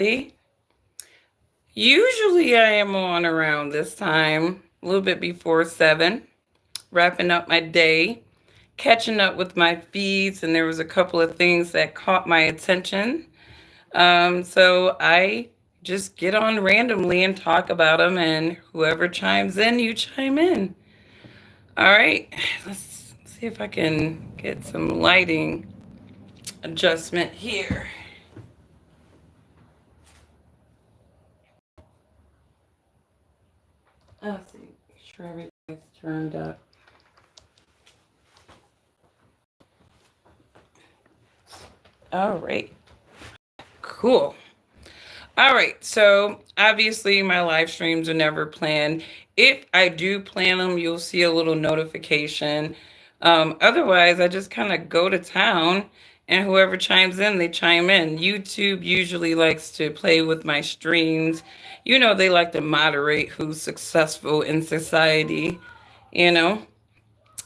See, usually I am on around this time, a little bit before 7, wrapping up my day, catching up with my feeds, and there was a couple of things that caught my attention. So I just get on randomly and talk about them, and whoever chimes in, you chime in. All right, let's see if I can get some lighting adjustment here. Let's see, make sure everything's turned up. All right, cool. All right, so obviously my live streams are never planned. If I do plan them, you'll see a little notification. Otherwise, I just kind of go to town and whoever chimes in, they chime in. YouTube usually likes to play with my streams. They like to moderate who's successful in society, you know,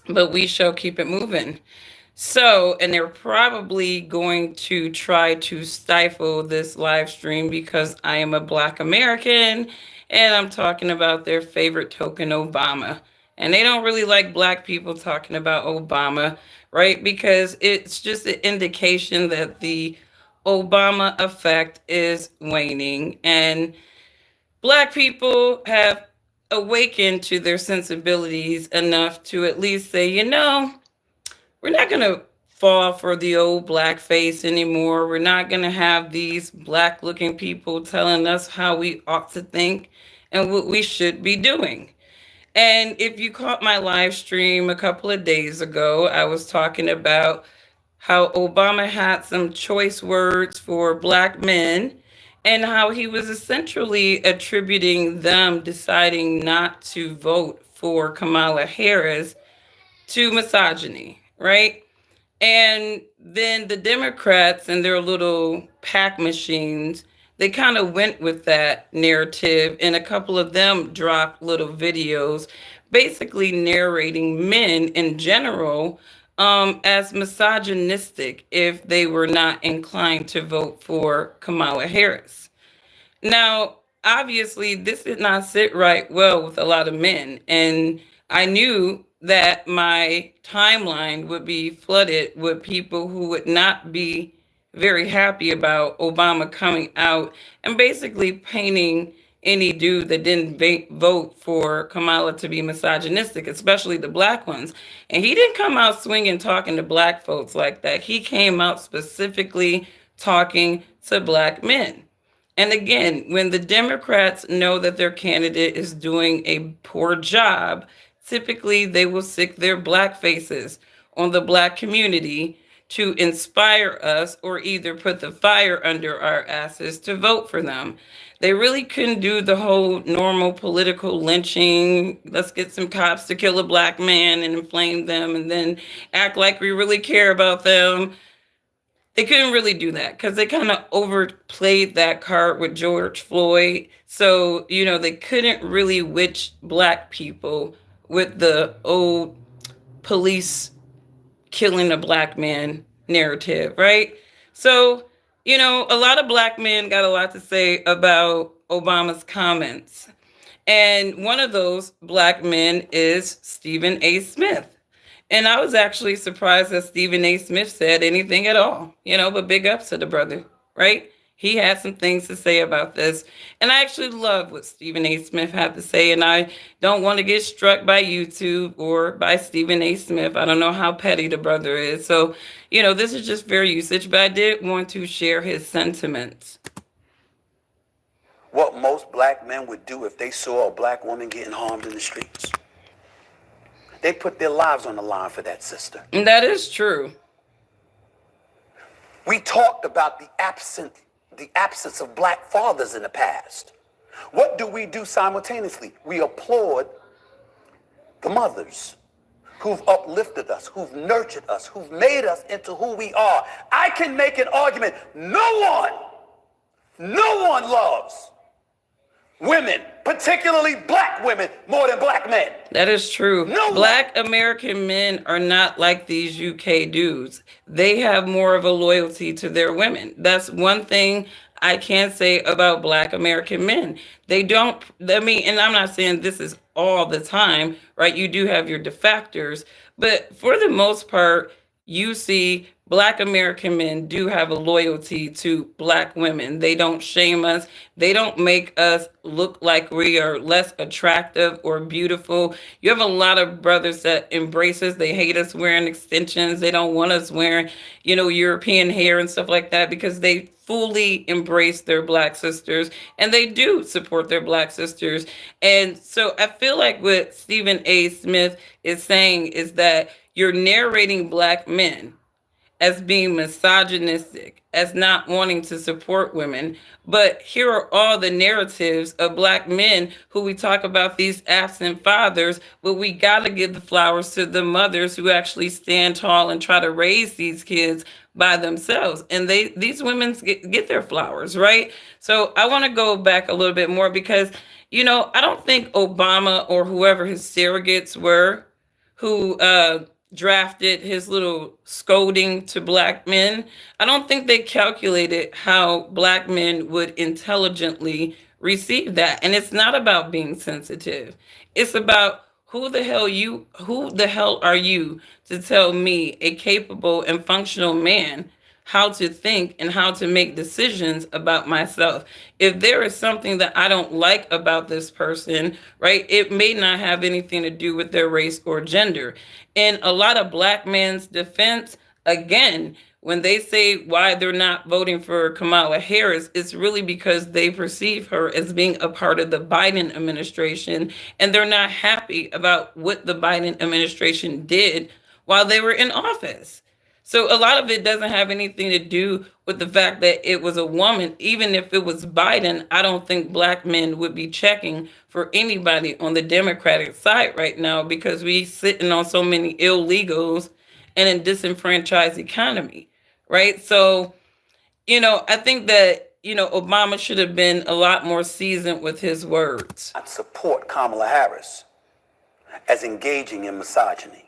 but we shall keep it moving. So, and they're probably going to try to stifle this live stream because I am a Black American and I'm talking about their favorite token, Obama. And they don't really like Black people talking about Obama, right? Because it's just an indication that the Obama effect is waning and Black people have awakened to their sensibilities enough to at least say, we're not going to fall for the old blackface anymore. We're not going to have these black looking people telling us how we ought to think and what we should be doing. And if you caught my live stream a couple of days ago, I was talking about how Obama had some choice words for black men and how he was essentially attributing them deciding not to vote for Kamala Harris to misogyny, right? And then the Democrats and their little pack machines, they kind of went with that narrative, and a couple of them dropped little videos basically narrating men in general as misogynistic if they were not inclined to vote for Kamala Harris. Now, obviously, this did not sit right well with a lot of men. And I knew that my timeline would be flooded with people who would not be very happy about Obama coming out and basically painting any dude that didn't vote for Kamala to be misogynistic, especially the black ones. And he didn't come out swinging talking to black folks like that. He came out specifically talking to black men. And again, when the Democrats know that their candidate is doing a poor job, typically they will stick their black faces on the black community to inspire us or either put the fire under our asses to vote for them. They really couldn't do the whole normal political lynching. Let's get some cops to kill a black man and inflame them and then act like we really care about them. They couldn't really do that because they kind of overplayed that card with George Floyd. So, they couldn't really witch black people with the old police killing a black man narrative, right? So, a lot of black men got a lot to say about Obama's comments. And one of those black men is Stephen A. Smith. And I was actually surprised that Stephen A. Smith said anything at all, but big ups to the brother, right? He had some things to say about this. And I actually love what Stephen A. Smith had to say. And I don't want to get struck by YouTube or by Stephen A. Smith. I don't know how petty the brother is. So, this is just fair usage, but I did want to share his sentiments. What most black men would do if they saw a black woman getting harmed in the streets. They put their lives on the line for that sister. And that is true. We talked about the absence of black fathers in the past. What do we do simultaneously? We applaud the mothers who've uplifted us, who've nurtured us, who've made us into who we are. I can make an argument. No one loves women, particularly black women, more than black men. That is true. No Black American men are not like these UK dudes. They have more of a loyalty to their women. That's one thing I can say about Black American men. They don't, I mean, and I'm not saying this is all the time, right? You do have your defectors, but for the most part, you see Black American men do have a loyalty to Black women. They don't shame us. They don't make us look like we are less attractive or beautiful. You have a lot of brothers that embrace us. They hate us wearing extensions. They don't want us wearing, European hair and stuff like that because they fully embrace their Black sisters and they do support their Black sisters. And so I feel like what Stephen A. Smith is saying is that you're narrating Black men as being misogynistic, as not wanting to support women. But here are all the narratives of Black men who we talk about these absent fathers, but we got to give the flowers to the mothers who actually stand tall and try to raise these kids by themselves. And these women get their flowers, right? So I want to go back a little bit more because, I don't think Obama or whoever his surrogates were who drafted his little scolding to Black men, I don't think they calculated how Black men would intelligently receive that. And it's not about being sensitive. It's about who the hell are you to tell me, a capable and functional man, how to think and how to make decisions about myself. If there is something that I don't like about this person, right, it may not have anything to do with their race or gender. In a lot of Black men's defense, again, when they say why they're not voting for Kamala Harris, it's really because they perceive her as being a part of the Biden administration, and they're not happy about what the Biden administration did while they were in office. So a lot of it doesn't have anything to do with the fact that it was a woman. Even if it was Biden, I don't think Black men would be checking for anybody on the Democratic side right now because we sitting on so many illegals and a disenfranchised economy, right? So, I think that, Obama should have been a lot more seasoned with his words. I support Kamala Harris as engaging in misogyny.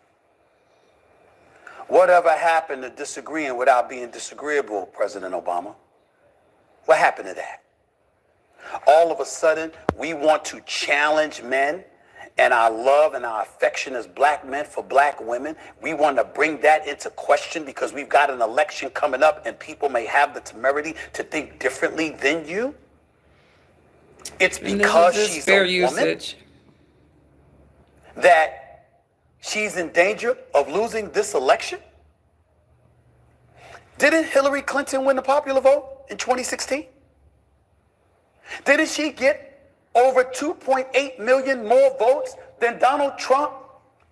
Whatever happened to disagreeing without being disagreeable, President Obama? What happened to that? All of a sudden, we want to challenge men and our love and our affection as Black men for Black women. We want to bring that into question because we've got an election coming up and people may have the temerity to think differently than you. It's because she's fair a usage. woman that she's in danger of losing this election? Didn't Hillary Clinton win the popular vote in 2016? Didn't she get over 2.8 million more votes than Donald Trump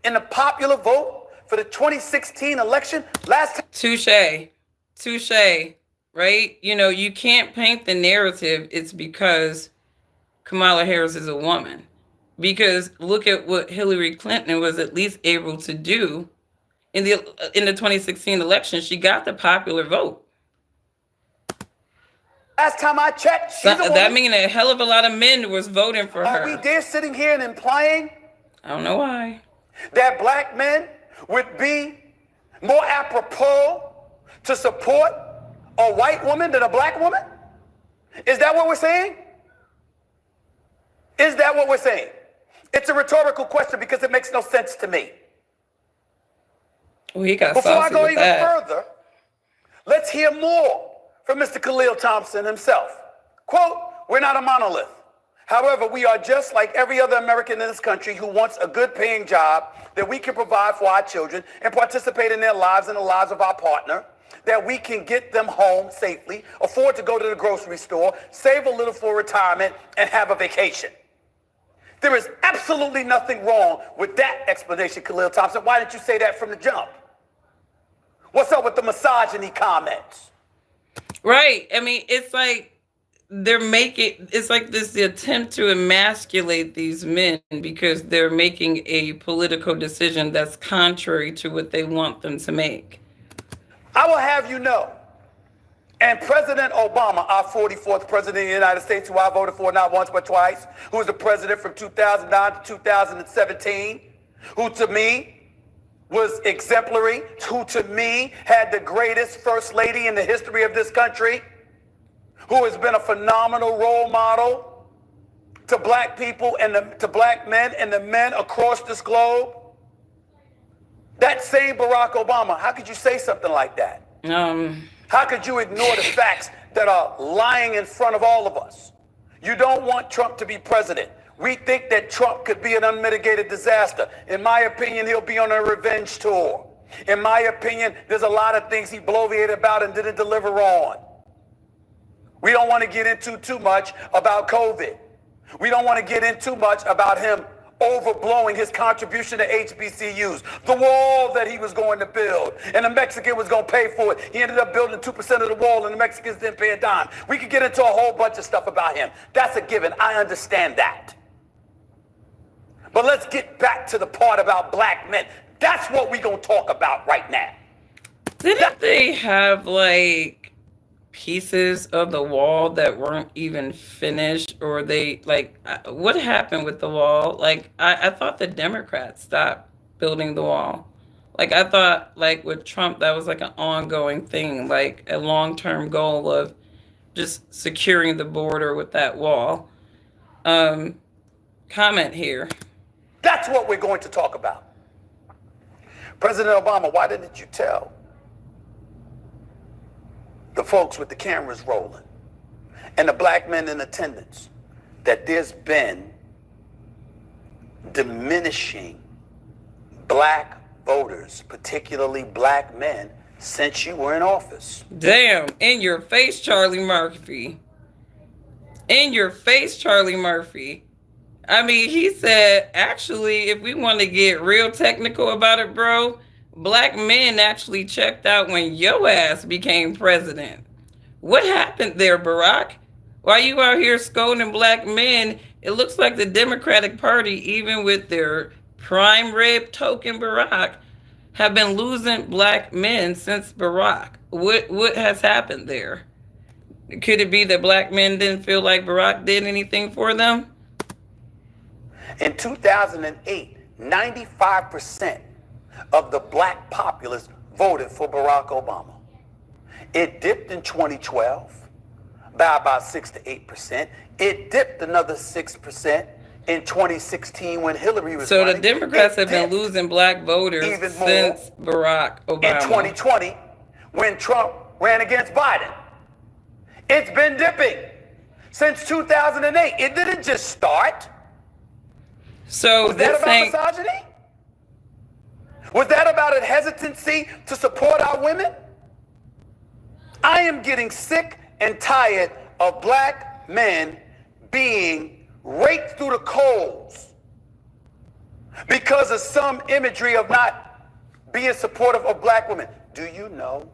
in the popular vote for the 2016 election last time? Touche, right? You can't paint the narrative it's because Kamala Harris is a woman. Because look at what Hillary Clinton was at least able to do in the 2016 election. She got the popular vote. Last time I checked, she's a woman. That means a hell of a lot of men was voting for her. Are we there sitting here and implying I don't know why that Black men would be more apropos to support a white woman than a Black woman? Is that what we're saying? Is that what we're saying? It's a rhetorical question because it makes no sense to me. Well, he got Before I saucy go with even that. further, let's hear more from Mr. Khalil Thompson himself. Quote, "We're not a monolith. However, we are just like every other American in this country who wants a good paying job that we can provide for our children and participate in their lives and the lives of our partner, that we can get them home safely, afford to go to the grocery store, save a little for retirement, and have a vacation." There is absolutely nothing wrong with that explanation, Khalil Thompson. Why didn't you say that from the jump? What's up with the misogyny comments? Right. I mean, it's like it's like this attempt to emasculate these men because they're making a political decision that's contrary to what they want them to make. I will have you know, and President Obama, our 44th president of the United States, who I voted for not once but twice, who was the president from 2009 to 2017, who to me was exemplary, who to me had the greatest first lady in the history of this country, who has been a phenomenal role model to black people and to black men and the men across this globe. That same Barack Obama, how could you say something like that? How could you ignore the facts that are lying in front of all of us? You don't want Trump to be president. We think that Trump could be an unmitigated disaster. In my opinion, he'll be on a revenge tour. In my opinion, there's a lot of things he bloviated about and didn't deliver on. We don't want to get into too much about COVID. We don't want to get in too much about him overblowing his contribution to HBCUs, the wall that he was going to build, and the Mexican was going to pay for it. He ended up building 2% of the wall, and the Mexicans didn't pay a dime. We could get into a whole bunch of stuff about him. That's a given. I understand that. But let's get back to the part about black men. That's what we're going to talk about right now. Didn't they have like pieces of the wall that weren't even finished, or they like what happened with the wall? Like I thought the Democrats stopped building the wall. Like I thought like with Trump that was like an ongoing thing, like a long-term goal of just securing the border with that wall. Comment here. That's what we're going to talk about. President Obama, why didn't you tell the folks with the cameras rolling and the black men in attendance that there's been diminishing black voters, particularly black men, since you were in office? Damn, in your face, Charlie Murphy. In your face, Charlie Murphy. I mean, he said, actually, if we want to get real technical about it, bro, black men actually checked out when your ass became president. What happened there, Barack? Why you out here scolding black men? It looks like the Democratic Party, even with their prime rib token Barack, have been losing black men since Barack. What has happened there? Could it be that black men didn't feel like Barack did anything for them? In 2008, 95% of the black populace voted for Barack Obama. It dipped in 2012 by about 6 to 8%. It dipped another 6% in 2016 when Hillary was running. So the Democrats have been losing black voters since Barack Obama. In 2020, when Trump ran against Biden. It's been dipping since 2008. It didn't just start. So was that about misogyny? Was that about a hesitancy to support our women? I am getting sick and tired of black men being raked through the coals because of some imagery of not being supportive of black women. Do you know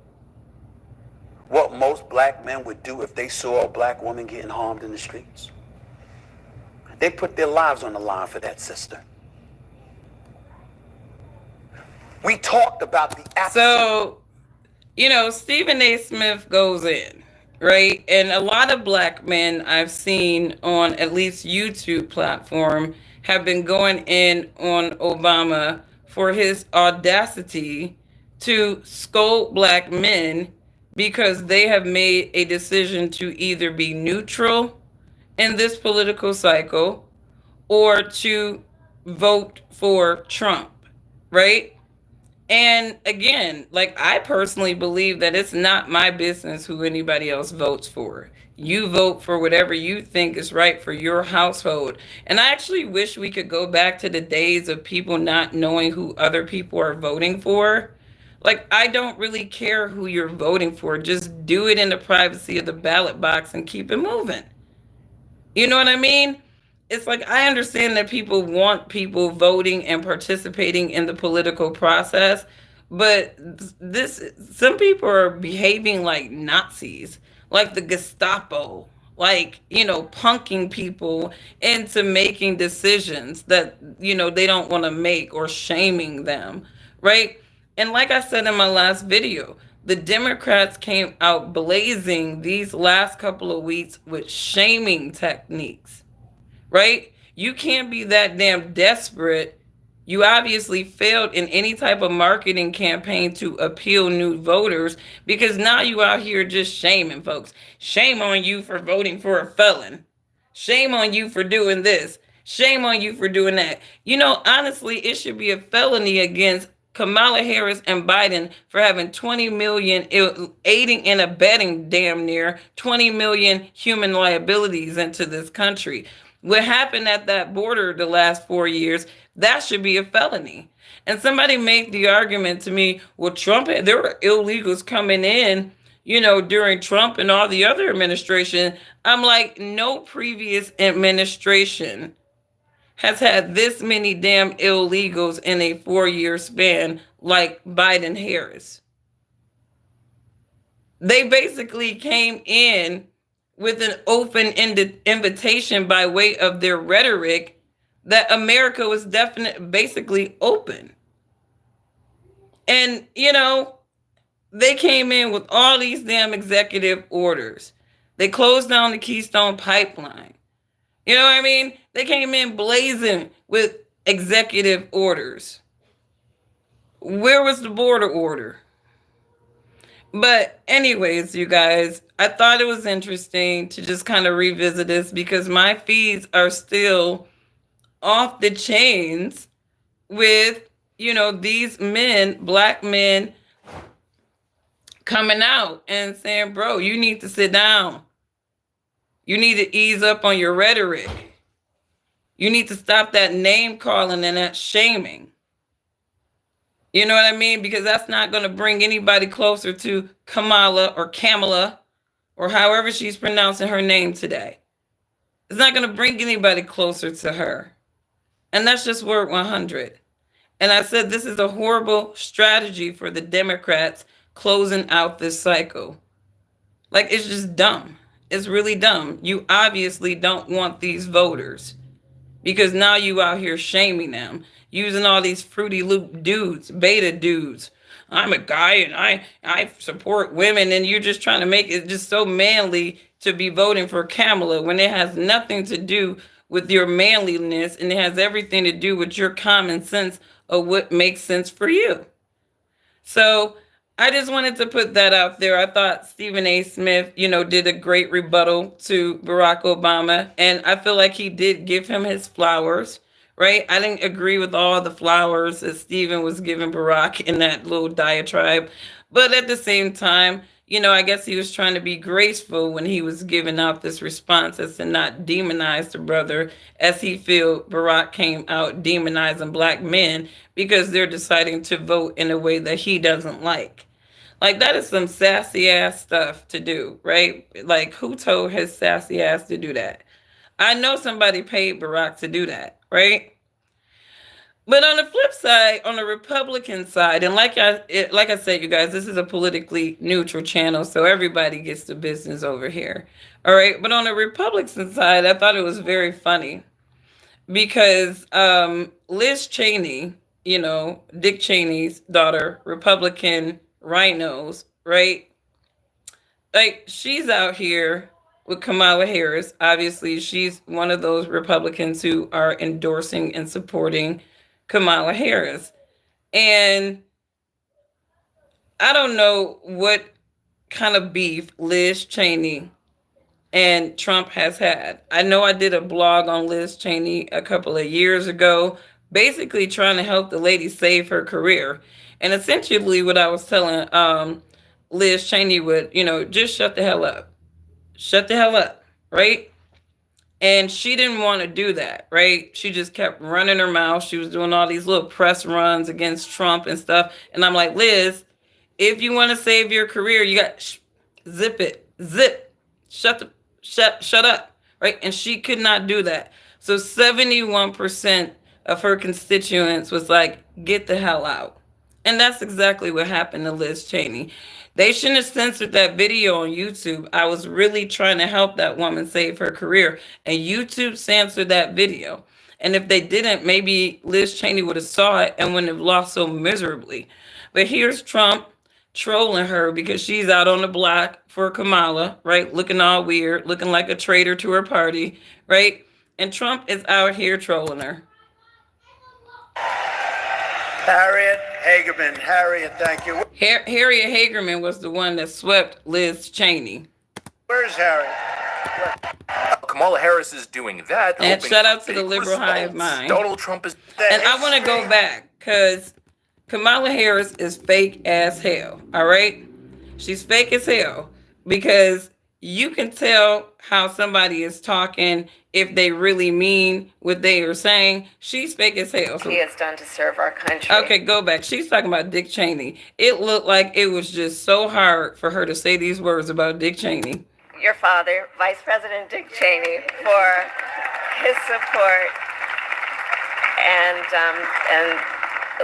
what most black men would do if they saw a black woman getting harmed in the streets? They put their lives on the line for that sister. We talked about the absence. So, Stephen A. Smith goes in, right? And a lot of black men I've seen on at least YouTube platform have been going in on Obama for his audacity to scold black men because they have made a decision to either be neutral in this political cycle or to vote for Trump, right? And again, like I personally believe that it's not my business who anybody else votes for. You vote for whatever you think is right for your household. And I actually wish we could go back to the days of people not knowing who other people are voting for. Like, I don't really care who you're voting for. Just do it in the privacy of the ballot box and keep it moving. You know what I mean? It's like, I understand that people want people voting and participating in the political process, but some people are behaving like Nazis, like the Gestapo, like, punking people into making decisions that, they don't want to make, or shaming them, right? And like I said in my last video, the Democrats came out blazing these last couple of weeks with shaming techniques, right? You can't be that damn desperate. You obviously failed in any type of marketing campaign to appeal new voters, because now you out here just shaming folks. Shame on you for voting for a felon. Shame on you for doing this. Shame on you for doing that. Honestly, it should be a felony against Kamala Harris and Biden for having 20 million aiding and abetting, damn near 20 million human liabilities into this country. What happened at that border the last 4 years, that should be a felony. And somebody made the argument to me, well, Trump, there were illegals coming in, during Trump and all the other administration. I'm like, no previous administration has had this many damn illegals in a 4-year span like Biden Harris. They basically came in with an open invitation by way of their rhetoric that America was basically open. And, they came in with all these damn executive orders. They closed down the Keystone Pipeline. You know what I mean? They came in blazing with executive orders. Where was the border order? But anyways, you guys, I thought it was interesting to just kind of revisit this because my feeds are still off the chains with, these men, black men, coming out and saying, bro, you need to sit down. You need to ease up on your rhetoric. You need to stop that name calling and that shaming. You know what I mean? Because that's not going to bring anybody closer to Kamala or however she's pronouncing her name today. It's not going to bring anybody closer to her. And that's just word 100. And I said this is a horrible strategy for the Democrats closing out this cycle. Like, it's just dumb. It's really dumb. You obviously don't want these voters because now you out here shaming them, using all these Fruity Loop dudes, beta dudes. I'm a guy and I support women, and you're just trying to make it just so manly to be voting for Kamala when it has nothing to do with your manliness and it has everything to do with your common sense of what makes sense for you. So I just wanted to put that out there. I thought Stephen A. Smith, did a great rebuttal to Barack Obama. And I feel like he did give him his flowers, right? I didn't agree with all the flowers that Stephen was giving Barack in that little diatribe. But at the same time, I guess he was trying to be graceful when he was giving out this response as to not demonize the brother, as he feel Barack came out demonizing black men because they're deciding to vote in a way that he doesn't like. Like, that is some sassy ass stuff to do, right? Like, who told his sassy ass to do that? I know somebody paid Barack to do that, right? But on the flip side, on the Republican side, and like I said, you guys, this is a politically neutral channel, so everybody gets the business over here. All right. But on the Republican side, I thought it was very funny because Liz Cheney, Dick Cheney's daughter, Republican rhinos, right? Like, she's out here with Kamala Harris. Obviously, she's one of those Republicans who are endorsing and supporting Kamala Harris. And I don't know what kind of beef Liz Cheney and Trump has had. I know I did a blog on Liz Cheney a couple of years ago, basically trying to help the lady save her career. And essentially what I was telling Liz Cheney would, just shut the hell up. Shut the hell up, right? And she didn't want to do that, right? She just kept running her mouth. She was doing all these little press runs against Trump and stuff. And I'm like, Liz, if you want to save your career, you got zip it, zip, shut up, right? And she could not do that. So 71% of her constituents was like, get the hell out. And that's exactly what happened to Liz Cheney. They shouldn't have censored that video on YouTube. I was really trying to help that woman save her career, and YouTube censored that video. And if they didn't, maybe Liz Cheney would have saw it and wouldn't have lost so miserably. But here's Trump trolling her because she's out on the block for Kamala, right? Looking all weird, looking like a traitor to her party, right? And Trump is out here trolling her. Harriet Hageman. Harriet, thank you. Harriet Hagerman was the one that swept Liz Cheney. Where's Harriet? Kamala Harris is doing that. And shout out to the liberal hive mind. Donald Trump is. And I want to go back because Kamala Harris is fake as hell. All right. She's fake as hell because you can tell how somebody is talking if they really mean what they are saying. She's fake as hell. He has done to serve our country. Okay, go back. She's talking about Dick Cheney. It looked like it was just so hard for her to say these words about Dick Cheney. Your father, Vice President Dick Cheney, for his support and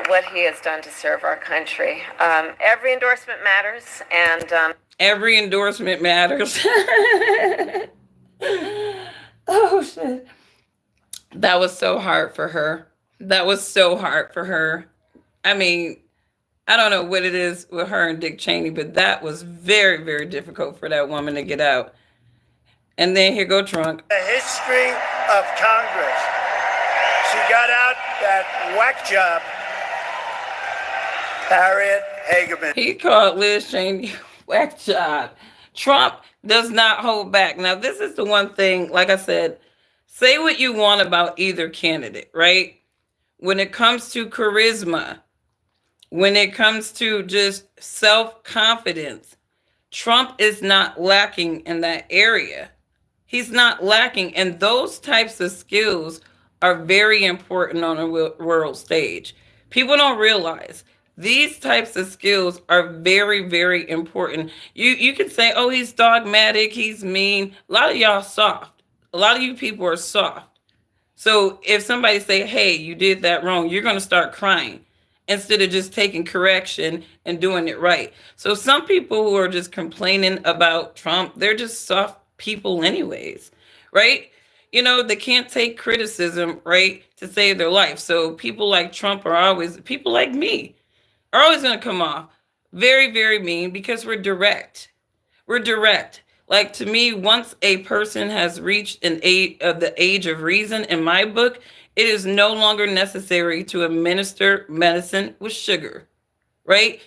what he has done to serve our country. Every endorsement matters, and every endorsement matters. Oh shit! That was so hard for her. That was so hard for her. I mean, I don't know what it is with her and Dick Cheney, but that was very, very difficult for that woman to get out. And then here go Trump. The history of Congress. She got out that whack job. Harriet Hageman. He called Liz Cheney whack job. Trump does not hold back. Now, this is the one thing, like I said, say what you want about either candidate, right? When it comes to charisma, when it comes to just self-confidence, Trump is not lacking in that area. He's not lacking. And those types of skills are very important on a world stage. People don't realize these types of skills are very, very important. You can say, oh, he's dogmatic, he's mean. A lot of y'all soft. A lot of you people are soft. So if somebody say, hey, you did that wrong, you're going to start crying instead of just taking correction and doing it right. So some people who are just complaining about Trump, they're just soft people anyways, right? You know, they can't take criticism, right, to save their life. So people like Trump are always, people like me, are always going to come off very, very mean because we're direct. We're direct. Like, to me, once a person has reached the age of reason, in my book, it is no longer necessary to administer medicine with sugar, right?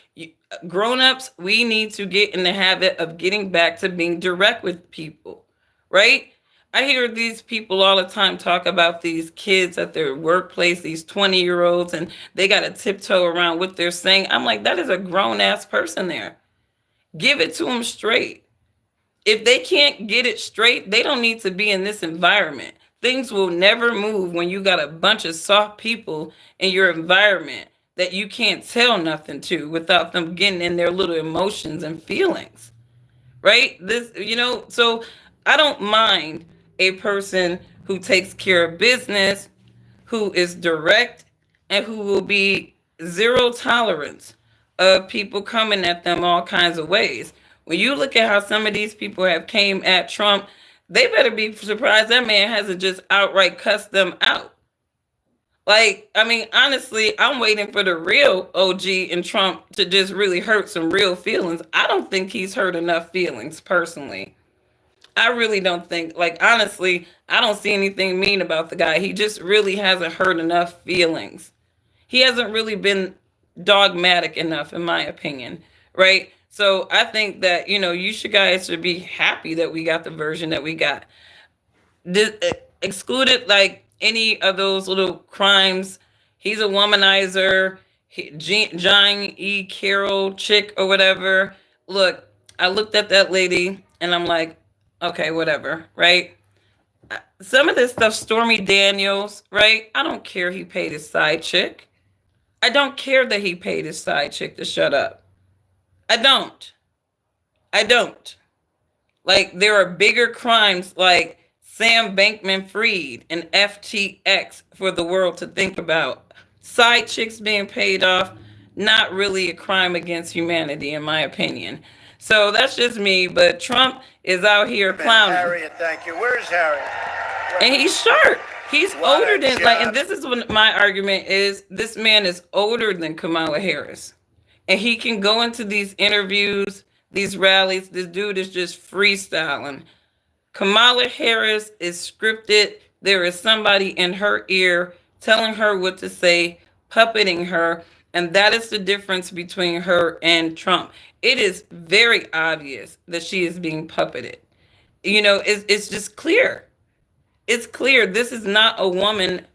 Grown-ups, we need to get in the habit of getting back to being direct with people, right? I hear these people all the time talk about these kids at their workplace, these 20-year-olds, and they got to tiptoe around what they're saying. I'm like, that is a grown-ass person there. Give it to them straight. If they can't get it straight, they don't need to be in this environment. Things will never move when you got a bunch of soft people in your environment that you can't tell nothing to without them getting in their little emotions and feelings, right? This, so I don't mind a person who takes care of business, who is direct, and who will be zero tolerance of people coming at them all kinds of ways. When you look at how some of these people have came at Trump, they better be surprised that man hasn't just outright cussed them out. Like, I mean, honestly, I'm waiting for the real OG in Trump to just really hurt some real feelings. I don't think he's hurt enough feelings, personally. I really don't think, like, honestly, I don't see anything mean about the guy. He just really hasn't hurt enough feelings. He hasn't really been dogmatic enough, in my opinion, right? So I think that, you guys should be happy that we got the version that we got. Excluded, like, any of those little crimes. He's a womanizer, John E. Carroll chick or whatever. Look, I looked at that lady and I'm like, okay, whatever, right? Some of this stuff, Stormy Daniels, right? I don't care he paid his side chick. I don't care that he paid his side chick to shut up. I don't. Like, there are bigger crimes like Sam Bankman-Fried and FTX for the world to think about. Side chicks being paid off, not really a crime against humanity, in my opinion. So that's just me, but Trump is out here clowning. Harriet, thank you. Where's Harriet? And he's sharp. He's older than, like, and this is what my argument is. This man is older than Kamala Harris. And he can go into these interviews, these rallies. This dude is just freestyling. Kamala Harris is scripted. There is somebody in her ear telling her what to say, puppeting her. And that is the difference between her and Trump. It is very obvious that she is being puppeted. It's just clear. It's clear this is not a woman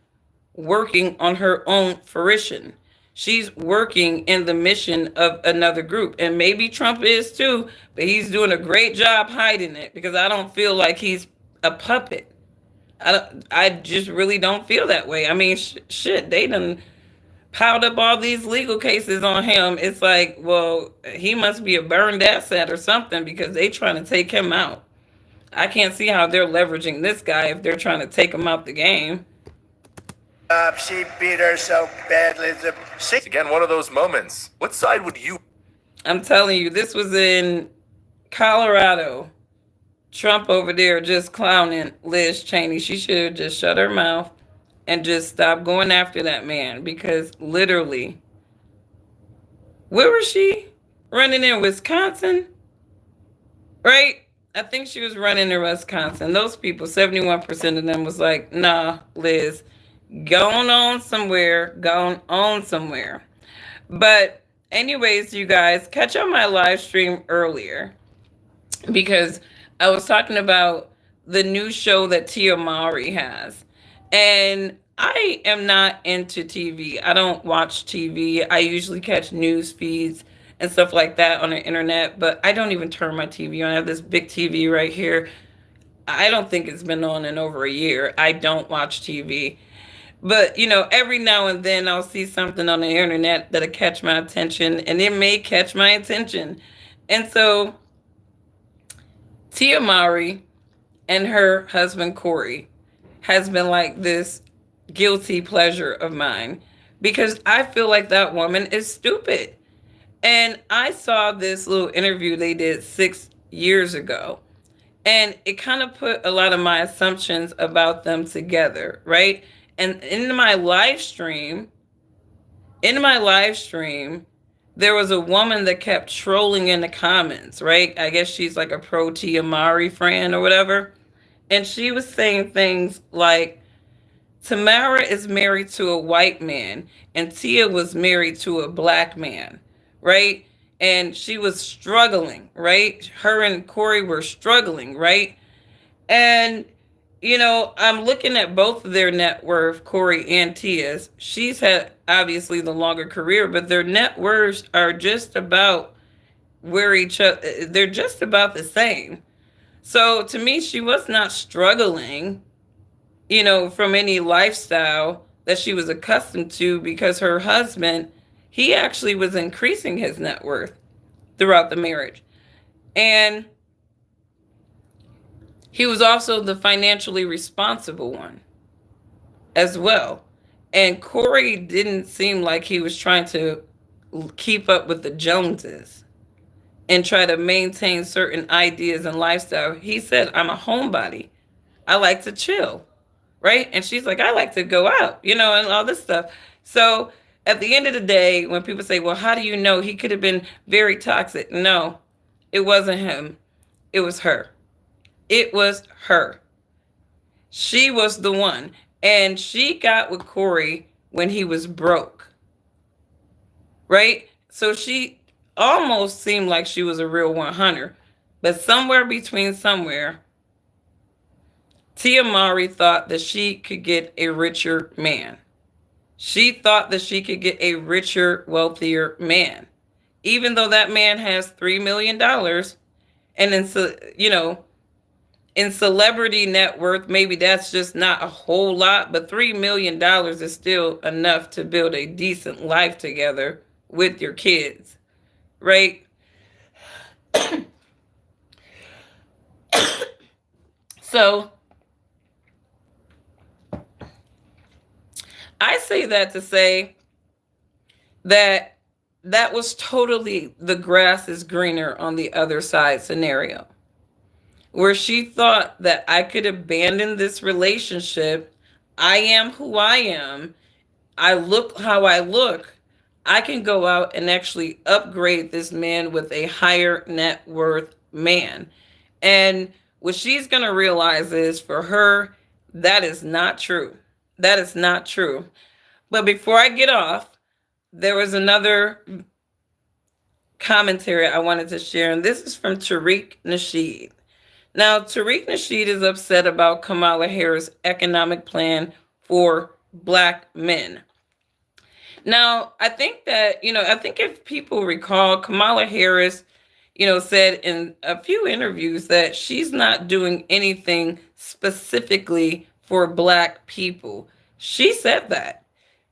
working on her own fruition. She's working in the mission of another group. And maybe Trump is too, but he's doing a great job hiding it because I don't feel like he's a puppet. I just really don't feel that way. I mean, shit, they done piled up all these legal cases on him. It's like, well, he must be a burned asset or something because they trying to take him out. I can't see how they're leveraging this guy if they're trying to take him out the game. She beat her so badly. Again, one of those moments. What side would you? I'm telling you, this was in Colorado. Trump over there just clowning Liz Cheney. She should have just shut her mouth and just stop going after that man because literally, where was she? Running in Wisconsin? Right? I think she was running in Wisconsin. Those people, 71% of them was like, nah, Liz, going on somewhere. But anyways, you guys, catch on my live stream earlier because I was talking about the new show that Tia Mowry has. And I am not into TV. I don't watch TV. I usually catch news feeds and stuff like that on the internet, but I don't even turn my TV on. I have this big TV right here. I don't think it's been on in over a year. I don't watch TV. But, every now and then I'll see something on the internet that'll catch my attention, and it may catch my attention. And so Tia Mowry and her husband Corey has been like this guilty pleasure of mine because I feel like that woman is stupid. And I saw this little interview they did 6 years ago, and it kind of put a lot of my assumptions about them together, right? And in my live stream, there was a woman that kept trolling in the comments, right? I guess she's like a pro Tia Mowry friend or whatever. And she was saying things like, Tamara is married to a white man and Tia was married to a black man, right? And she was struggling, right? Her and Corey were struggling, right? And, I'm looking at both of their net worth, Corey and Tia's. She's had obviously the longer career, but their net worths are just about they're just about the same. So to me, she was not struggling, from any lifestyle that she was accustomed to because her husband, he actually was increasing his net worth throughout the marriage. And he was also the financially responsible one as well. And Corey didn't seem like he was trying to keep up with the Joneses and try to maintain certain ideas and lifestyle. He said, I'm a homebody. I like to chill, right? And she's like, I like to go out, and all this stuff. So at the end of the day, when people say, well, how do you know he could have been very toxic? No, it wasn't him. It was her. It was her. She was the one. And she got with Corey when he was broke, right? So she almost seemed like she was a real 100. But somewhere, Tia Mowry thought that she could get a richer man. She thought that she could get a richer, wealthier man. Even though that man has $3 million. And in celebrity net worth, maybe that's just not a whole lot, but $3 million is still enough to build a decent life together with your kids, right? So I say that to say that was totally the grass is greener on the other side scenario, where she thought that I could abandon this relationship. I am who I am. I look how I look. I can go out and actually upgrade this man with a higher net worth man. And what she's going to realize is, for her, that is not true. That is not true. But before I get off, there was another commentary I wanted to share, and this is from Tariq Nasheed. Now, Tariq Nasheed is upset about Kamala Harris' economic plan for Black men. Now, I think that, I think if people recall, Kamala Harris, said in a few interviews that she's not doing anything specifically for Black people. She said that.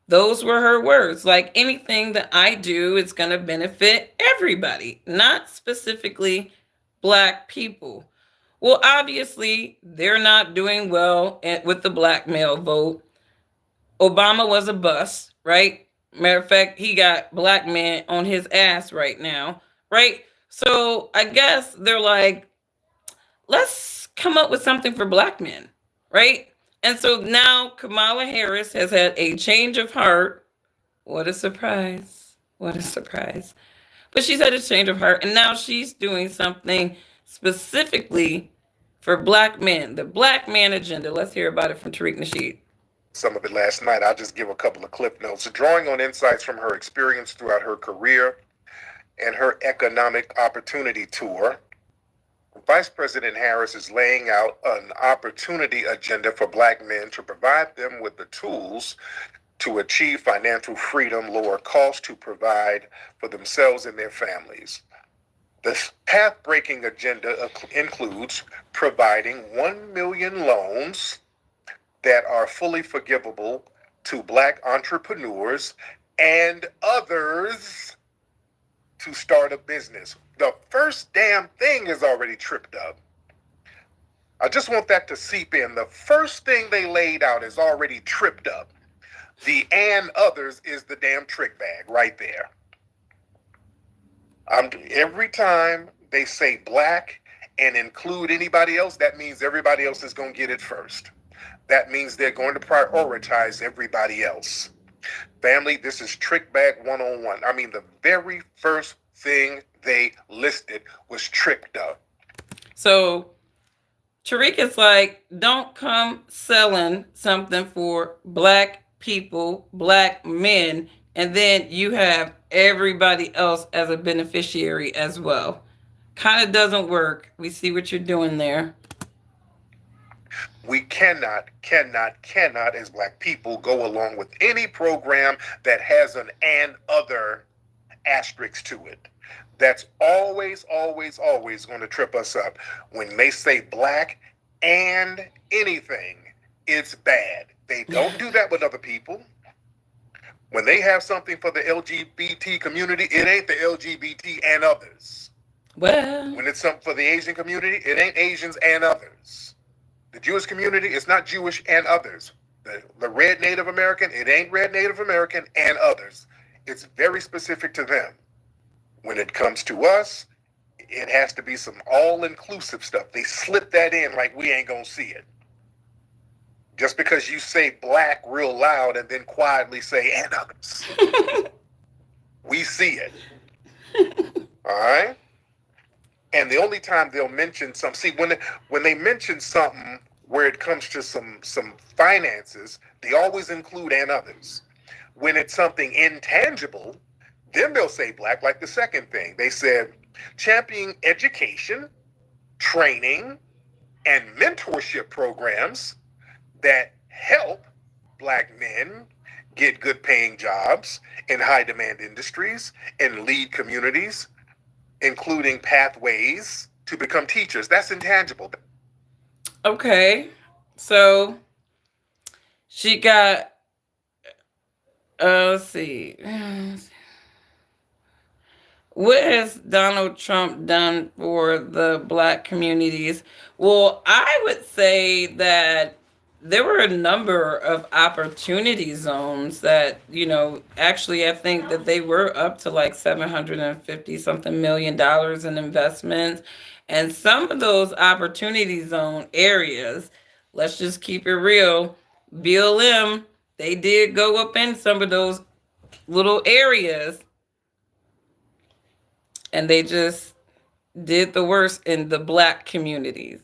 Those were her words. Like, anything that I do, it's going to benefit everybody, not specifically Black people. Well, obviously, they're not doing well with the Black male vote. Obama was a bust, right? Matter of fact, he got Black men on his ass right now, right? So I guess they're like, let's come up with something for Black men, right? And so now Kamala Harris has had a change of heart. What a surprise. What a surprise. But she's had a change of heart, and now she's doing something specifically for Black men, the Black man agenda. Let's hear about it from Tariq Nasheed. Some of it last night. I'll just give a couple of clip notes. Drawing on insights from her experience throughout her career and her economic opportunity tour, Vice President Harris is laying out an opportunity agenda for Black men to provide them with the tools to achieve financial freedom, lower costs to provide for themselves and their families. The path-breaking agenda includes providing 1 million loans that are fully forgivable to Black entrepreneurs and others to start a business. The first damn thing is already tripped up. I just want that to seep in. The first thing they laid out is already tripped up. The and others is the damn trick bag right there. Every time they say Black and include anybody else, that means everybody else is going to get it first. That means they're going to prioritize everybody else. Family, this is trick bag 101. I mean, the very first thing they listed was tricked up. So Tariq is like, don't come selling something for Black people, Black men, and then you have everybody else as a beneficiary as well. Kind of doesn't work. We see what you're doing there. We cannot, as Black people, go along with any program that has an and other asterisk to it. That's always going to trip us up. When they say Black and anything, it's bad. They don't do that with other people. When they have something for the LGBT community, it ain't the LGBT and others. Well, When it's something for the Asian community, it ain't Asians and others. The Jewish community, it's not Jewish and others. The red Native American, it ain't red Native American and others. It's very specific to them. When it comes to us, it has to be some all-inclusive stuff. They slip that in like we ain't gonna see it. Just because you say Black real loud and then quietly say and others. We see it. All right? And the only time they'll mention when they mention something where it comes to some finances, they always include and others. When it's something intangible, then they'll say Black, like the second thing. They said championing education, training, and mentorship programs that help Black men get good paying jobs in high demand industries and lead communities, including pathways to become teachers. That's intangible. okay. So she got, let's see. What has Donald Trump done for the Black communities? Well, I would say that there were a number of opportunity zones that, actually I think that they were up to like 750 something $million in investments. And some of those opportunity zone areas, let's just keep it real, BLM, they did go up in some of those little areas and they just did the worst in the Black communities.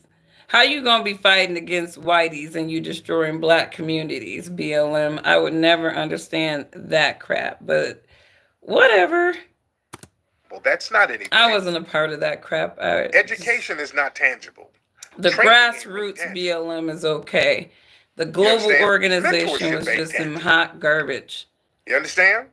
How you gonna be fighting against whiteys and you destroying Black communities, BLM? I would never understand that crap. But Whatever. Well, that's not anything. I wasn't a part of that crap. Education is not tangible. The Training ain't really grassroots tangible. BLM is okay. The You global understand? organization Mentorship was ain't just some tangible. hot garbage. You understand?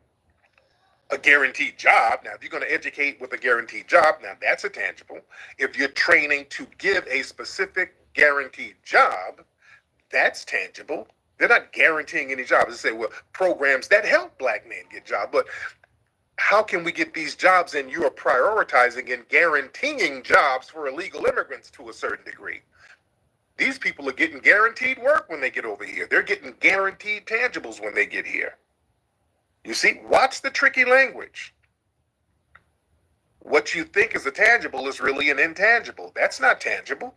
A guaranteed job. Now, if you're going to educate with a guaranteed job, now that's a tangible. If you're training to give a specific guaranteed job, that's tangible. They're not guaranteeing any jobs. They say, well, programs that help black men get jobs. But how can we get these jobs? And you are prioritizing and guaranteeing jobs for illegal immigrants to a certain degree. These people are getting guaranteed work when they get over here. They're getting guaranteed tangibles when they get here. You see, watch the tricky language. What you think is a tangible is really an intangible. That's not tangible.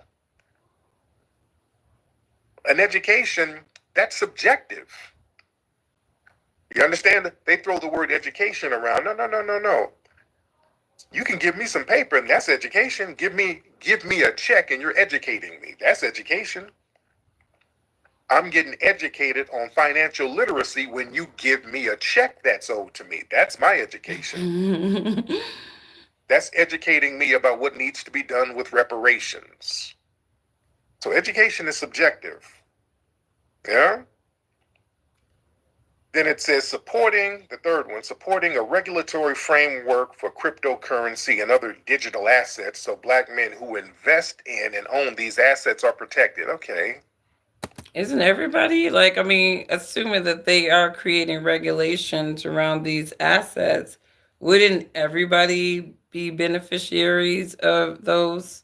An education, that's subjective. You understand? They throw the word education around. No. You can give me some paper and that's education. Give me a check and you're educating me. That's education. I'm getting educated on financial literacy when you give me a check that's owed to me. That's my education. That's educating me about what needs to be done with reparations. So education is subjective. Yeah? Then it says supporting, the third one, supporting a regulatory framework for cryptocurrency and other digital assets so black men who invest in and own these assets are protected. Okay. Isn't everybody, like, I mean, assuming that they are creating regulations around these assets, wouldn't everybody be beneficiaries of those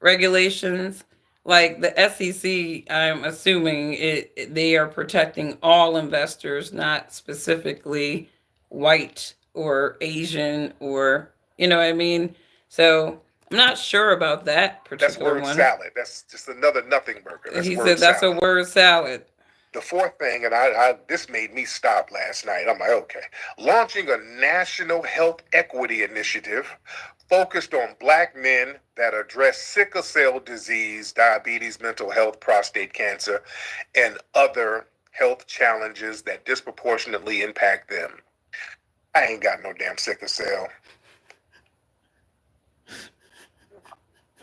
regulations? Like the SEC, I'm assuming they are protecting all investors, not specifically white or Asian or, you know what I mean? So I'm not sure about that That's particular word one. salad. That's just another nothing burger. That's He word said that's a salad. word salad. The fourth thing, and I this made me stop last night. I'm like, okay. Launching a national health equity initiative focused on black men that address sickle cell disease, diabetes, mental health, prostate cancer, and other health challenges that disproportionately impact them. I ain't got no damn sickle cell.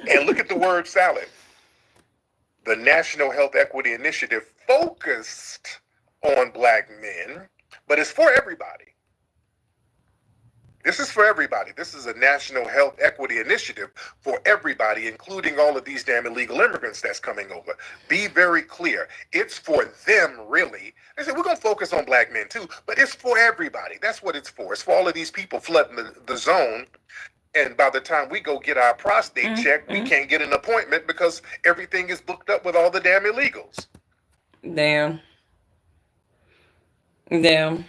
And look at the word salad. The National Health Equity Initiative focused on black men, but it's for everybody. This is for everybody. This is a National Health Equity Initiative for everybody, including all of these damn illegal immigrants that's coming over. Be very clear. It's for them, really. They say, we're going to focus on black men too, but it's for everybody. That's what it's for. It's for all of these people flooding the zone. And by the time we go get our prostate check, we can't get an appointment because everything is booked up with all the damn illegals. Damn. Damn.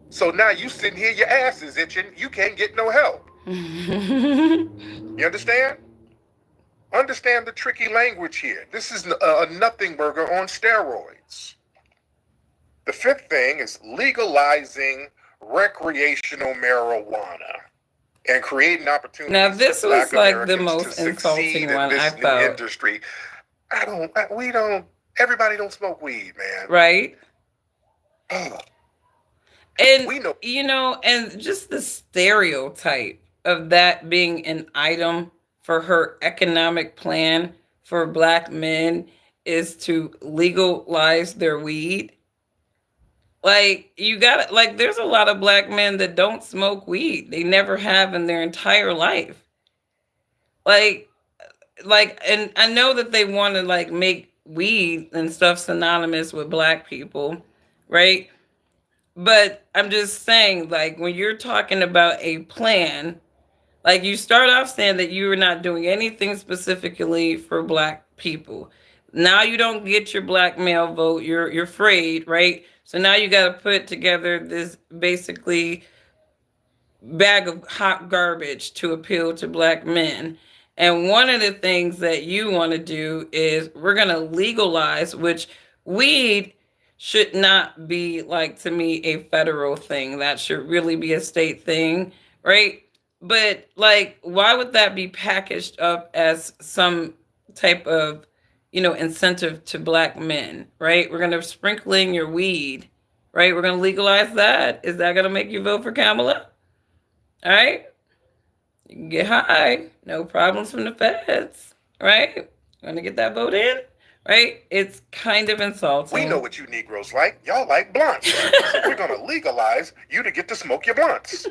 So now you sitting here, your ass is itching. You can't get no help. You understand? Understand the tricky language here. This is a nothing burger on steroids. The fifth thing is legalizing recreational marijuana and creating opportunities Now, this for Black was like the Americans most to insulting succeed in one I this new felt. industry. Everybody don't smoke weed, man. Right? Oh, And, we know. you know, and just the stereotype of that being an item for her economic plan for black men is to legalize their weed. Like, you got to, like, there's a lot of black men that don't smoke weed. They never have in their entire life. Like, and I know that they want to like make weed and stuff synonymous with black people, right? But I'm just saying, like, when you're talking about a plan, like, you start off saying that you are not doing anything specifically for black people. Now you don't get your black male vote. You're afraid, right? So now you got to put together this basically bag of hot garbage to appeal to black men. And one of the things that you want to do is we're going to legalize, which weed should not be, like, to me, a federal thing. That should really be a state thing, right? But, like, why would that be packaged up as some type of incentive to black men, right? We're going to sprinkle in your weed, right? We're going to legalize that. Is that going to make you vote for Kamala? All right. You can get high. No problems from the feds, right? Going to get that vote in, right? It's kind of insulting. We know what you Negroes like. Y'all like blunts. So we're going to legalize you to get to smoke your blunts.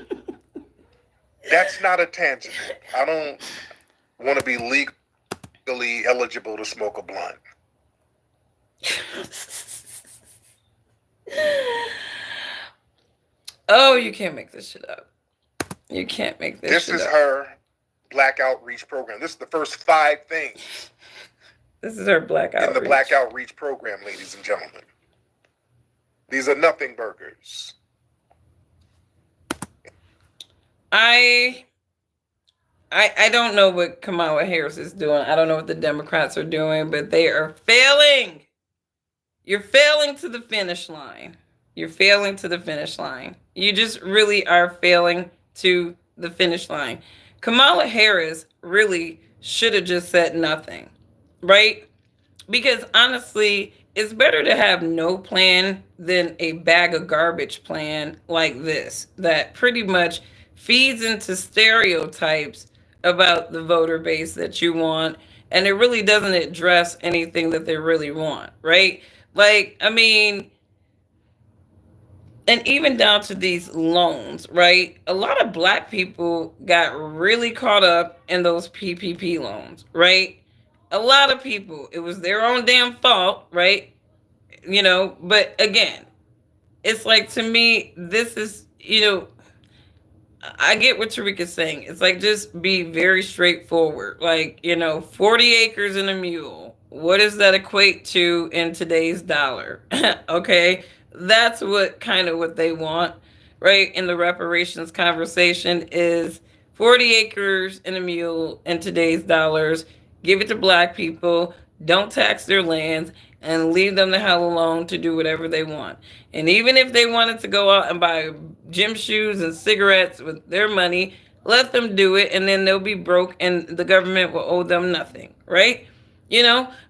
That's not a tangent. I don't want to be legally eligible to smoke a blunt. Oh, you can't make this shit up. You can't make this shit up. This is her Black Outreach program. This is the first 5 things. This is her Black Outreach. In the Black Outreach program, ladies and gentlemen. These are nothing burgers. I don't know what Kamala Harris is doing. I don't know what the Democrats are doing, but they are failing. You're failing to the finish line. You're failing to the finish line. You just really are failing to the finish line. Kamala Harris really should have just said nothing, right? Because honestly, it's better to have no plan than a bag of garbage plan like this that pretty much feeds into stereotypes about the voter base that you want, and it really doesn't address anything that they really want, right? Like, I mean, and even down to these loans, right? A lot of black people got really caught up in those PPP loans, right? A lot of people, it was their own damn fault, right? But again, it's like, to me, this is, I get what Tarika's saying. It's like, just be very straightforward. Like, 40 acres and a mule. What does that equate to in today's dollar? Okay. That's what they want, right? In the reparations conversation is 40 acres and a mule in today's dollars. Give it to black people. Don't tax their lands and leave them the hell alone to do whatever they want. And even if they wanted to go out and buy gym shoes and cigarettes with their money, let them do it, and then they'll be broke and the government will owe them nothing, right?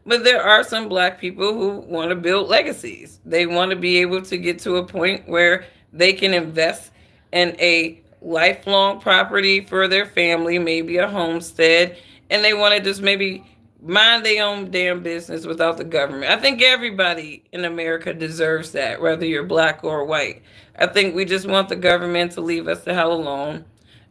But there are some black people who want to build legacies. They want to be able to get to a point where they can invest in a lifelong property for their family, maybe a homestead, and they want to just maybe mind their own damn business without the government. I think everybody in America deserves that, whether you're black or white. I think we just want the government to leave us the hell alone.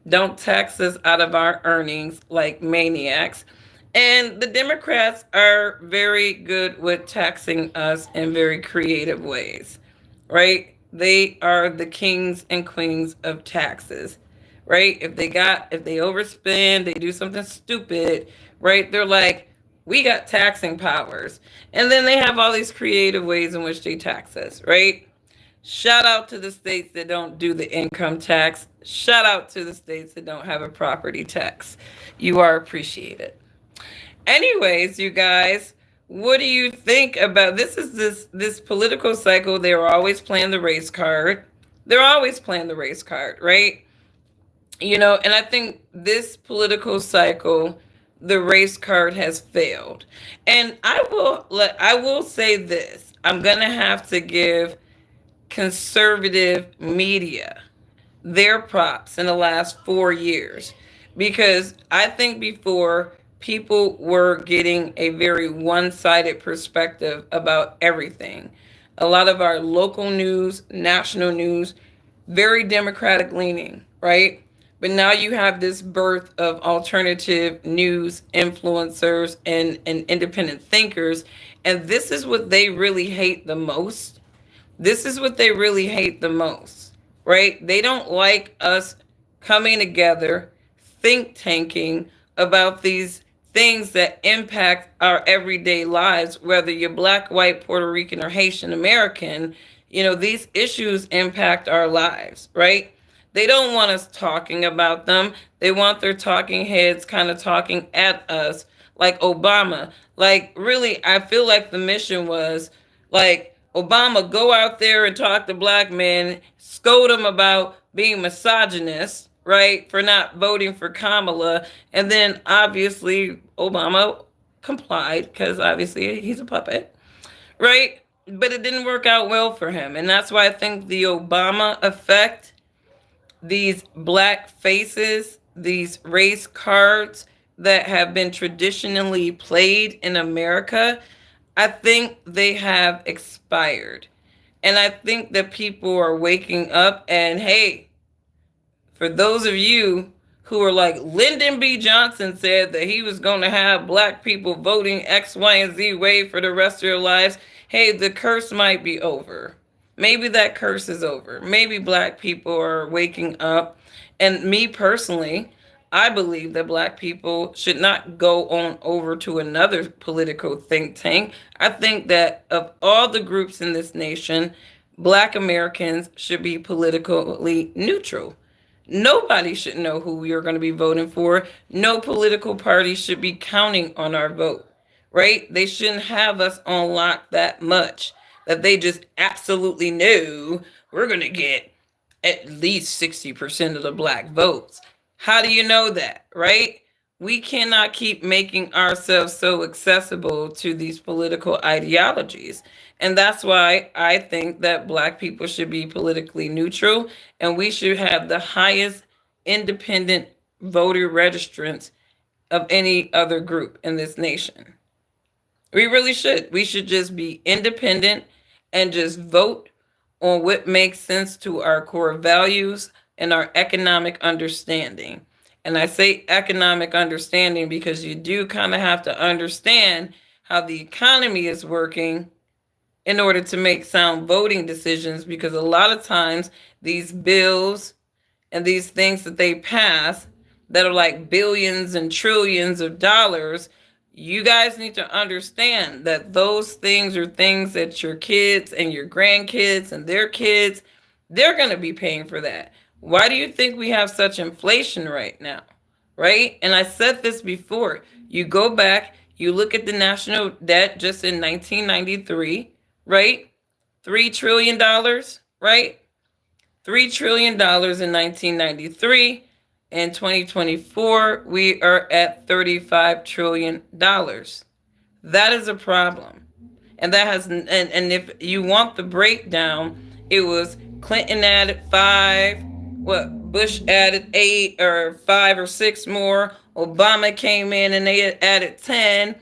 Don't tax us out of our earnings like maniacs. And the Democrats are very good with taxing us in very creative ways, right? They are the kings and queens of taxes, right? If they overspend, they do something stupid, right? They're like, we got taxing powers. And then they have all these creative ways in which they tax us, right? Shout out to the states that don't do the income tax. Shout out to the states that don't have a property tax. You are appreciated. Anyways, you guys, what do you think about this? Is this political cycle? They're always playing the race card. They're always playing the race card, right? And I think this political cycle, the race card has failed. And I will say this. I'm going to have to give conservative media their props in the last 4 years, because I think before, people were getting a very one-sided perspective about everything. A lot of our local news, national news, very Democratic leaning, right? But now you have this birth of alternative news influencers and independent thinkers. And this is what they really hate the most. This is what they really hate the most, right? They don't like us coming together, think tanking about these things that impact our everyday lives, whether you're black, white, Puerto Rican, or Haitian American. These issues impact our lives, right? They don't want us talking about them. They want their talking heads kind of talking at us, like Obama. Like, really, I feel like the mission was like, Obama, go out there and talk to black men, scold them about being misogynist, right, for not voting for Kamala. And then obviously Obama complied because obviously he's a puppet, right? But it didn't work out well for him. And that's why I think the Obama effect, these black faces, these race cards that have been traditionally played in America, I think they have expired. And I think that people are waking up and hey, for those of you who are like Lyndon B. Johnson said that he was going to have black people voting X, Y, and Z way for the rest of their lives, hey, the curse might be over. Maybe that curse is over. Maybe black people are waking up. And me personally, I believe that black people should not go on over to another political think tank. I think that of all the groups in this nation, black Americans should be politically neutral. Nobody should know who we are going to be voting for. No political party should be counting on our vote, right? They shouldn't have us on lock that much that they just absolutely know we're going to get at least 60% of the black votes. How do you know that, right? We cannot keep making ourselves so accessible to these political ideologies. And that's why I think that black people should be politically neutral and we should have the highest independent voter registrants of any other group in this nation. We really should. We should just be independent and just vote on what makes sense to our core values and our economic understanding. And I say economic understanding because you do kind of have to understand how the economy is working in order to make sound voting decisions, because a lot of times these bills and these things that they pass that are like billions and trillions of dollars, you guys need to understand that those things are things that your kids and your grandkids and their kids, they're going to be paying for that. Why do you think we have such inflation right now? Right? And I said this before. You go back, you look at the national debt just in 1993, right? $3 trillion, right? $3 trillion in 1993. In 2024, we are at $35 trillion. That is a problem. And that has, and if you want the breakdown, it was Clinton added 5, Bush added 8 or 5 or 6 more. Obama came in and they added 10.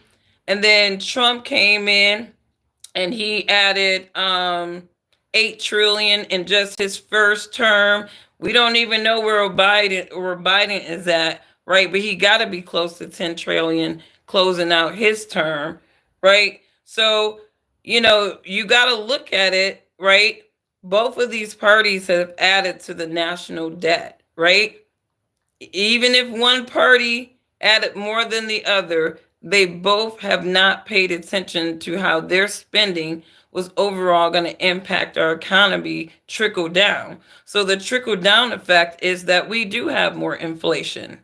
And then Trump came in and he added 8 trillion in just his first term. We don't even know where Biden is at, right? But he got to be close to 10 trillion closing out his term, right? So, you got to look at it, right? Both of these parties have added to the national debt, right? Even if one party added more than the other, they both have not paid attention to how their spending was overall going to impact our economy trickle down. So the trickle down effect is that we do have more inflation.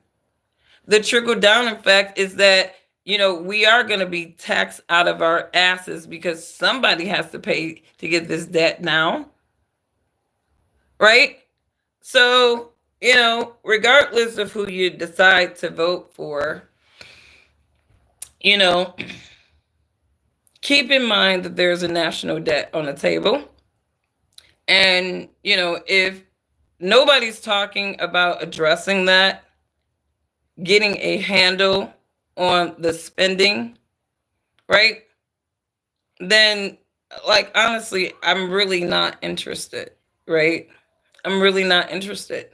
The trickle down effect is that, we are going to be taxed out of our asses because somebody has to pay to get this debt now. Right? So, regardless of who you decide to vote for, keep in mind that there's a national debt on the table. And, if nobody's talking about addressing that, getting a handle on the spending, right? Then, honestly, I'm really not interested, right? I'm really not interested.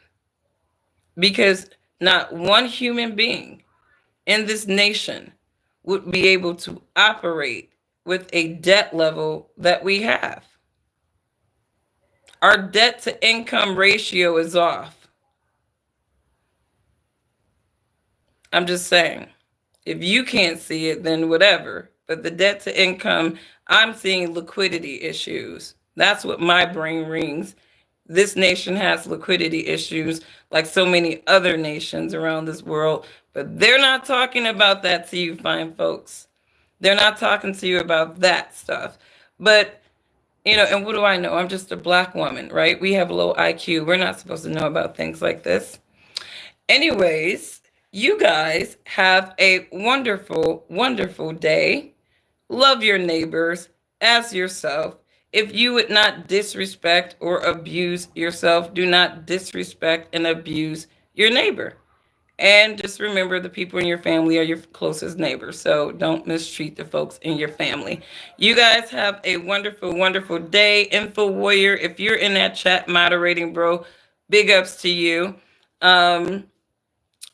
Because not one human being in this nation would be able to operate with a debt level that we have. Our debt to income ratio is off. I'm just saying, if you can't see it, then whatever. But the debt to income, I'm seeing liquidity issues. That's what my brain rings. This nation has liquidity issues like so many other nations around this world, but they're not talking about that to you, fine folks. They're not talking to you about that stuff. But, and what do I know? I'm just a black woman, right? We have low IQ. We're not supposed to know about things like this. Anyways, You guys have a wonderful, wonderful day. Love your neighbors as yourself. If you would not disrespect or abuse yourself, do not disrespect and abuse your neighbor. And just remember the people in your family are your closest neighbors. So don't mistreat the folks in your family. You guys have a wonderful, wonderful day. Info Warrior, if you're in that chat moderating, bro, big ups to you.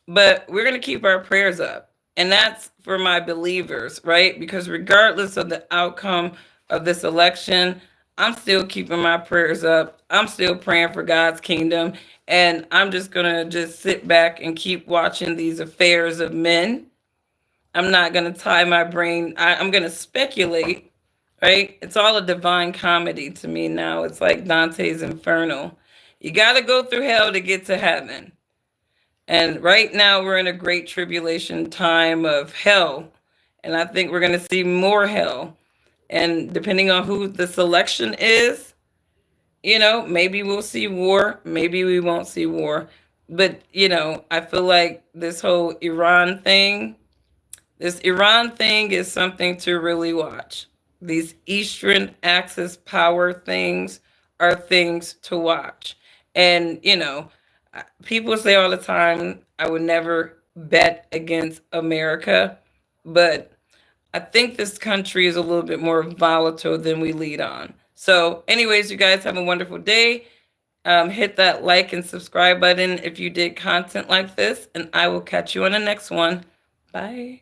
But we're going to keep our prayers up. And that's for my believers, right? Because regardless of the outcome of this election, I'm still keeping my prayers up. I'm still praying for God's kingdom. And I'm just going to just sit back and keep watching these affairs of men. I'm not going to tie my brain. I'm going to speculate, right? It's all a divine comedy to me now. It's like Dante's Inferno. You got to go through hell to get to heaven. And right now we're in a great tribulation time of hell. And I think we're going to see more hell. And depending on who the selection is, you know, maybe we'll see war, maybe we won't see war. But, you know, I feel like this whole Iran thing is something to really watch. These Eastern Axis power things are things to watch. And, you know, people say all the time, I would never bet against America. But I think this country is a little bit more volatile than we lead on. So anyways, you guys have a wonderful day. Hit that like and subscribe button if you did content like this, and I will catch you on the next one. Bye.